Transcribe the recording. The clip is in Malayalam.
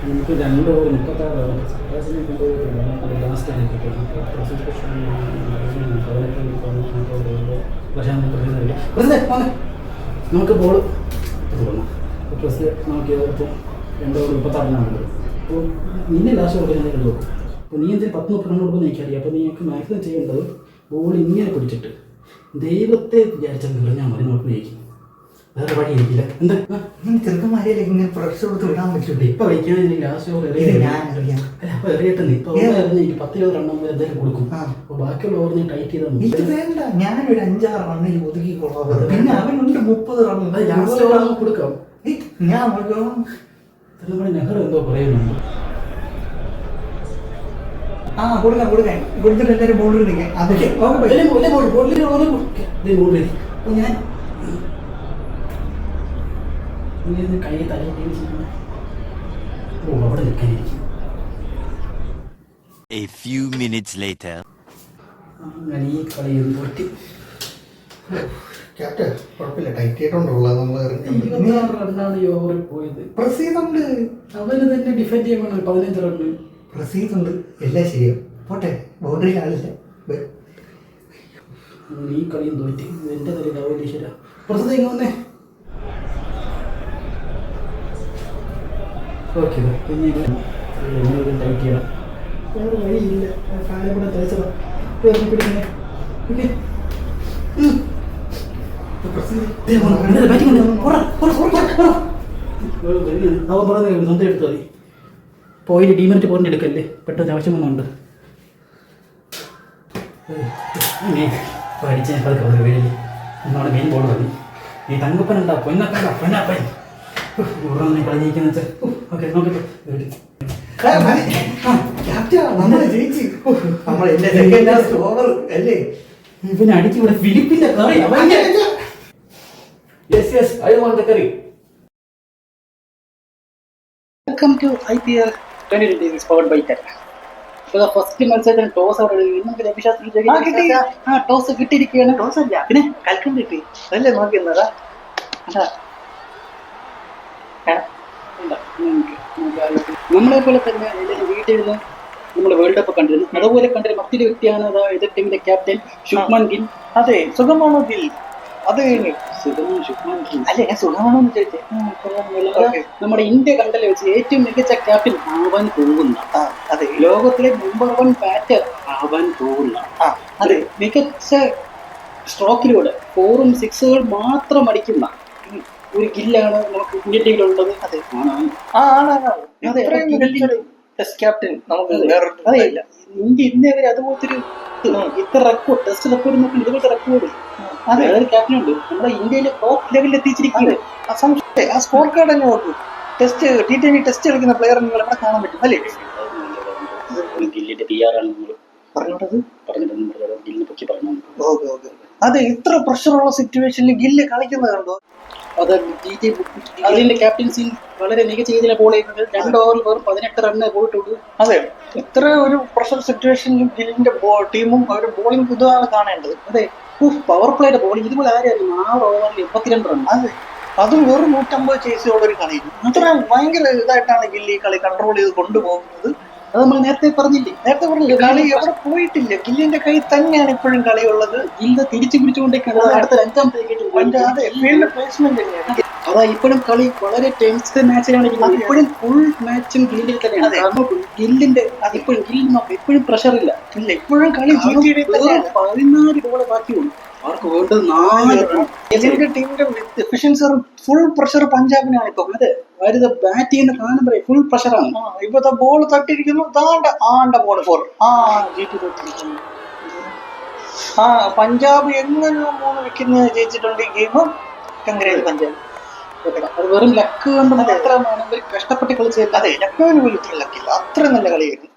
നമുക്ക് 2 ഓവർ 36 ലാസ്റ്റാണ് നമുക്ക് ബോൾ തുടങ്ങും. പ്രസ് നോക്കിയത് ഇപ്പോൾ 2 ഓവർ 36 അപ്പോൾ നിന്നെ ലാസ്റ്റ് കൊടുക്കാൻ നോക്കും. അപ്പോൾ നീ എന്തെങ്കിലും 10-30 റൺ കൊടുക്കുമെന്ന് എനിക്കറിയാം. അപ്പോൾ നീക്ക് മാക്സിമം ചെയ്യേണ്ടത് ബോൾ ഇങ്ങനെ പിടിച്ചിട്ട് ദൈവത്തെ വിചാരിച്ചാൽ നിറഞ്ഞാൽ മതി. നോക്കി ജയിക്കും. വേറെ വഴി എനിക്കില്ല. എന്താ ചെറുക്കന്മാരെയൊക്കെ ഇങ്ങനെ പ്രഷർ കൊടുത്ത് വിടാൻ പറ്റില്ല. ഇപ്പം കളിക്കാൻ ലാസ്റ്റ് ഓവർ അപ്പോൾ എറിയട്ടെന്ന്. ഇപ്പോൾ ഓവർ എനിക്ക് 10-20 റണ്ണം എന്തായാലും കൊടുക്കും. അപ്പോൾ ബാക്കിയുള്ള ഓവർ നീ ടൈറ്റ് ചെയ്താൽ മതി. ഇത് വേണ്ട, ഞാനൊരു 5-6 റണ്ണിൽ ഒതുക്കിക്കൊള്ളാം. പിന്നെ അവനുണ്ട് 30 റൺ. ലാസ്റ്റ് ഓവർ കൊടുക്കാം. ഞാൻ നമ്മുടെ നെഹ്റു എന്തോ പറയുന്നുണ്ട്. കൊടുക്കാൻ കൊടുത്തിട്ട് എല്ലാവരും ബോർഡിൽ നിൽക്കാം. അതൊക്കെ ഞാൻ കൈ തല അവിടെ നിൽക്കാനിരിക്കും. A few minutes later. അങ്ങനെ ഈ കളി പൊട്ടി. ക്യാപ്റ്റൻ കുഴപ്പമില്ല, ടൈറ്റ് ആയിട്ടുണ്ടല്ലോ. റണ്ണാണ് ഈ ഓവറിൽ പോയത്. പ്രസീതുണ്ട്, അവന് തന്നെ ഡിഫെൻഡ് ചെയ്യാൻ വേണം. 15 റണ്ണ് പ്രസീതുണ്ട്. എല്ലാം ശരിയാവും. പോട്ടെ, ബൗണ്ടറിയിൽ ആളില്ല. ഈ കളിയും തോറ്റി. എൻ്റെ തലയിൽ ഈശ്വര പ്രസീത് എങ്ങനെ ഓക്കെ പിന്നീട് ടൈറ്റ് ചെയ്യണം. വേറെ വഴിയില്ല. കാലം കൂടെ തയ്ച്ചതാ പിടിക്കുന്നത്. ഓക്കെ അവൻ പറയുന്നത് സ്വന്തം എടുത്താൽ മതി. പോയിന്റ് ഡീമെറിറ്റ് പോയിന്റ് എടുക്കല്ലേ, പെട്ടെന്ന് ആവശ്യം വന്നുണ്ട്. പഠിച്ച പതുക്കെ വീഴില്ല. നമ്മുടെ മെയിൻ ബോൾ മതി. നീ തങ്കപ്പനുണ്ടാ പൊന്നപ്പൻ കളിഞ്ഞിരിക്കുന്ന വെച്ചാൽ ഓക്കെ നോക്കട്ടെ. ഇവനെ അടിച്ച് ഇവിടെ ഫിലിപ്പിന്റെ കറി. Welcome to IPL 2020 powered by Tata. First മത്സരത്തിന് ടോസ് ടോസ് കിട്ടിയിരിക്കുകയാണ്. ടോസ് അല്ല, പിന്നെ കൽക്കം കിട്ടി. അതല്ലേ നോക്കിയെന്നതാ. നമ്മളെ പോലെ തന്നെ എല്ലാവരും വീട്ടിൽ നിന്ന് നമ്മൾ വേൾഡ് കപ്പ് കണ്ടിരുന്നു. അതുപോലെ കണ്ടൊരു മറ്റൊരു വ്യക്തിയാണ് എതിർ ടീമിന്റെ ക്യാപ്റ്റൻ ശുഭ്മാൻ ഗിൽ. അതെ, സുഖമാണോ ഗിൽ? അത് ശുഭ്മാൻ ഗിൽ അല്ലേ? ഞാൻ സുഖമാണോ എന്ന് ചോദിച്ചേ. നമ്മുടെ ഇന്ത്യ കണ്ടല്ലേ വെച്ച് ഏറ്റവും മികച്ച ക്യാപ്റ്റൻ ആവാൻ പോകുന്ന, അതെ, ലോകത്തിലെ നമ്പർ 1 ബാറ്റർ ആവാൻ പോകുന്ന, അതെ, മികച്ച സ്ട്രോക്കിലൂടെ 4ഉം 6ഉകൾ മാത്രം അടിക്കുന്ന ഒരു ഗില്ലാണ് നമുക്ക് ഇന്ത്യൻ ടീമിലുള്ളത്. അതെ, ടെസ്റ്റ് ക്യാപ്റ്റൻ നമുക്ക് അതെയില്ല. ഇന്ത്യ ഇന്നേ വരെ അതുപോലത്തെ ഒരു ഇത്ര റെക്കോർഡ്, ടെസ്റ്റ് റെക്കോർഡ് നോക്കി ഇതുപോലത്തെ റെക്കോർഡ് അതെ ഒരു ക്യാപ്റ്റൻ ഉണ്ട്. നമ്മുടെ ഇന്ത്യയിലെ ടോപ്പ് ലെവലിൽ എത്തിച്ചിരിക്കുന്നത്. ആ സ്കോർ കാർഡ് തന്നെ നോക്കൂ. ടെസ്റ്റ് T20 ടെസ്റ്റ് കളിക്കുന്ന പ്ലെയർ നിങ്ങൾ ഇവിടെ കാണാൻ പറ്റും അല്ലേ? ഗില്ലിന്റെ PR ആണ് നമ്മൾ പറഞ്ഞിട്ട് ഗില്ലിനെ പറ്റി പറഞ്ഞു. അതെ, ഇത്ര പ്രഷറുള്ള സിറ്റുവേഷനിൽ ഗില്ല് കളിക്കുന്നത് കണ്ടോ? അത് അതിന്റെ ക്യാപ്റ്റൻസി വളരെ മികച്ച രീതിയിലെ ബോൾ ചെയ്യുന്നത്. 2 ഓവറിൽ വെറും 18 റണ്ണ് പോയിട്ടുള്ളൂ. അതെ, ഇത്ര ഒരു പ്രഷർ സിറ്റുവേഷനിൽ ഗില്ലിന്റെ ടീമും അവരുടെ ബോളിംഗ് ഇതാണ് കാണേണ്ടത്. അതെ, പവർ പ്ലേയുടെ ബോളിംഗ് ഇതുപോലെ ആരായിരുന്നു. 6 ഓവറിൽ 82 റൺ. അതെ, അതും വെറും 150 ചേസിയുള്ള ഒരു കളി. അത്ര ഭയങ്കര ഇതായിട്ടാണ് ഗില്ലി കളി കൺട്രോൾ ചെയ്ത് കൊണ്ടുപോകുന്നത്. അത് നമ്മൾ നേരത്തെ പറഞ്ഞില്ലേ. കളി എവിടെ പോയിട്ടില്ല. ഗില്ലിന്റെ കൈ തന്നെയാണ് ഇപ്പോഴും കളിയുള്ളത്. ഗില്ല് തിരിച്ചു പിടിച്ചുകൊണ്ടേക്കാണ്. അടുത്ത 5ാമത്തെ പ്ലേസ്മെന്റ് തന്നെയാണ്. അതാ ഇപ്പോഴും കളി വളരെ ടെൻസ്ഡ് മാച്ചിലാണ്. ഇപ്പോഴും ഫുൾ മാച്ചും ഗില്ലിൽ തന്നെയാണ്. കാരണം ഗില്ലിന്റെ ഇപ്പോഴും എപ്പോഴും പ്രഷർ ഇല്ല. ഇപ്പോഴും കളി 14 ബോളെ ബാക്കിയുള്ളൂ. അവർക്ക് വേണ്ടത് 4 ടീമിന്റെ എഫിഷ്യൻസി ഫുൾ പ്രഷർ പഞ്ചാബിനാണ് ഇപ്പൊ. അതെ, അവര് ബാറ്റ് ചെയ്യുന്ന കാണുമ്പോഴേ ഫുൾ പ്രഷറാണ്. ഇപ്പത്തെ ബോൾ തട്ടിയിരിക്കുന്നു. ബോൾ 4 പഞ്ചാബ് എങ്ങനെയോ 3 വിക്കറ്റിന് ജയിച്ചിട്ടുണ്ട് ഈ ഗെയിം. കൺഗ്രാജ് പഞ്ചാബ്. അത് വെറും ലക്ക് കൊണ്ട് മാത്രമാണ് ഇവർ കഷ്ടപ്പെട്ട് കളിച്ചത്. അതെ, ലക്കുവിന് പോലും ഇത്ര ലക്കില്ല. അത്ര നല്ല കളിയായിരുന്നു.